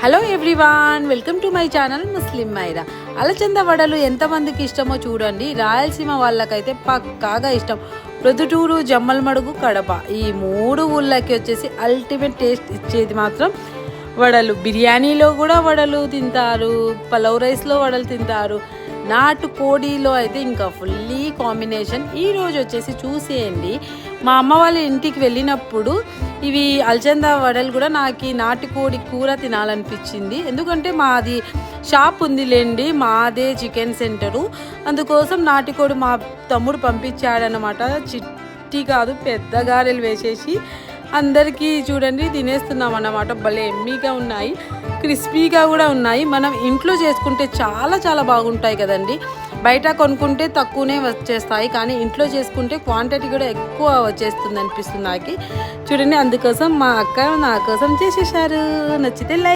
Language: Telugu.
Hello everyone, welcome to my channel Muslim Maira. అలచంద వడలు ఎంతమందికి ఇష్టమో చూడండి. రాయలసీమ వాళ్ళకైతే పక్కాగా ఇష్టం. ప్రొద్దుటూరు, జమ్మలమడుగు, కడప ఈ 3 ఊళ్ళకి వచ్చేసి అల్టిమేట్ టేస్ట్ ఇచ్చేది మాత్రం వడలు. బిర్యానీలో కూడా వడలు తింటారు, పలావ్ రైస్లో వడలు తింటారు, నాటు కోడిలో అయితే ఇంకా ఫుల్లీ కాంబినేషన్. ఈరోజు వచ్చేసి చూసేయండి, మా అమ్మ వాళ్ళ ఇంటికి వెళ్ళినప్పుడు ఇవి అలచంద వడలు కూడా నాకు నాటుకోడి కూర తినాలనిపించింది. ఎందుకంటే మాది షాప్ ఉందిలేండి, మాదే చికెన్ సెంటరు, అందుకోసం నాటుకోడి మా తమ్ముడు పంపించాడనమాట. చిట్టి కాదు, పెద్ద గారెలు వేసేసి అందరికీ చూడండి తినేస్తున్నాం అన్నమాట. భలే ఎమ్మీగా ఉన్నాయి, క్రిస్పీగా కూడా ఉన్నాయి. మనం ఇంట్లో చేసుకుంటే చాలా చాలా బాగుంటాయి కదండి. బయట కొనుక్కుంటే తక్కువనే వచ్చేస్తాయి, కానీ ఇంట్లో చేసుకుంటే క్వాంటిటీ కూడా ఎక్కువ వచ్చేస్తుంది అనిపిస్తుంది నాకు. చూడండి, అందుకోసం మా అక్క నా కోసం చేసేసారు. నచ్చితే లైక్